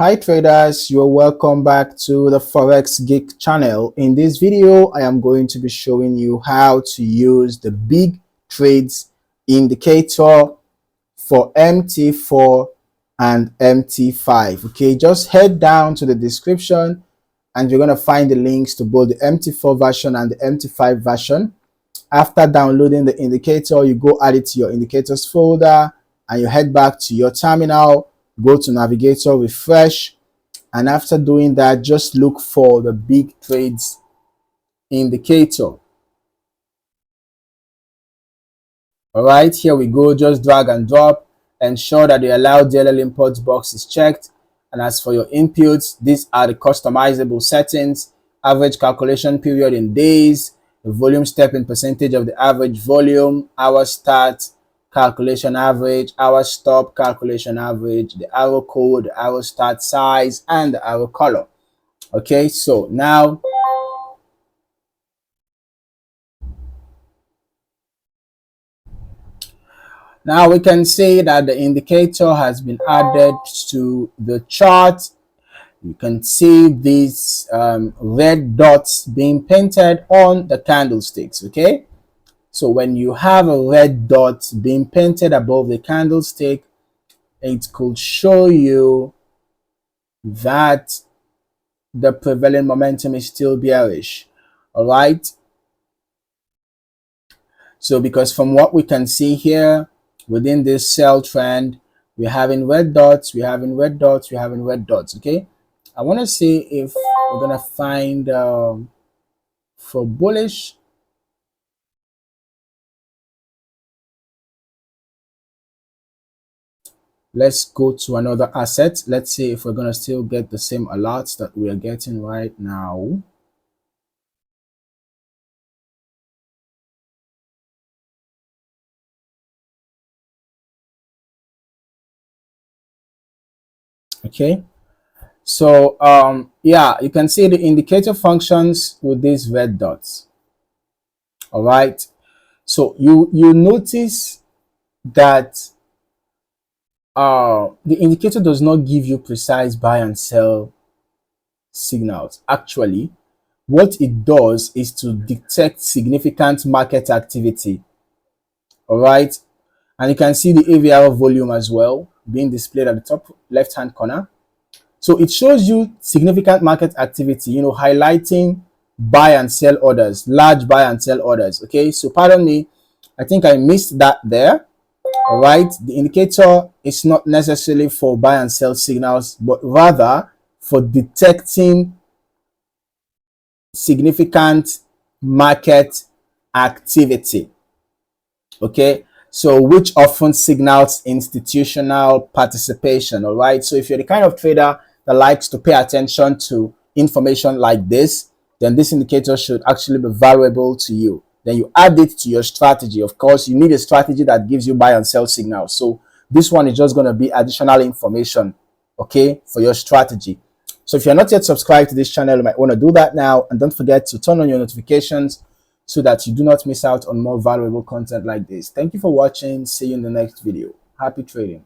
Hi traders, you're welcome back to the Forex Geek channel. In this video, I am going to be showing you how to use the big trades indicator for MT4 and MT5. Okay, just head down to the description and you're going to find the links to both the MT4 version and the MT5 version. After downloading the indicator, you go add it to your indicators folder and you head back to your terminal. Go to navigator, refresh, and after doing that, just look for the big trades indicator. All right, here we go. Just drag and drop. Ensure that the allow DLL imports box is checked. And as for your inputs, these are the customizable settings: average calculation period in days, the volume step in percentage of the average volume, hour start, calculation average, hour stop, calculation average, the arrow code, the arrow start size, and the arrow color. Okay, so now we can see that the indicator has been added to the chart. You can see these red dots being painted on the candlesticks. Okay, so when you have a red dot being painted above the candlestick, it could show you that the prevailing momentum is still bearish. All right, so because from what we can see here within this sell trend, we're having red dots, we're having red dots, we're having red dots. Okay, I want to see if we're gonna find for bullish. Let's go to another asset. Let's see if we're gonna still get the same alerts that we are getting right now. Okay, so yeah, you can see the indicator functions with these red dots. All right, so you notice that the indicator does not give you precise buy and sell signals. Actually, what it does is to detect significant market activity. All right, and you can see the AVR volume as well being displayed at the top left hand corner. So it shows you significant market activity, you know, highlighting buy and sell orders, large buy and sell orders. Okay, so pardon me, I think I missed that there. All right, the indicator is not necessarily for buy and sell signals, but rather for detecting significant market activity. Okay, so which often signals institutional participation. All right, so if you're the kind of trader that likes to pay attention to information like this, then this indicator should actually be valuable to you. Then you add it to your strategy. Of course, you need a strategy that gives you buy and sell signals. So this one is just going to be additional information, okay, for your strategy. So if you're not yet subscribed to this channel, you might want to do that now. And don't forget to turn on your notifications so that you do not miss out on more valuable content like this. Thank you for watching. See you in the next video. Happy trading.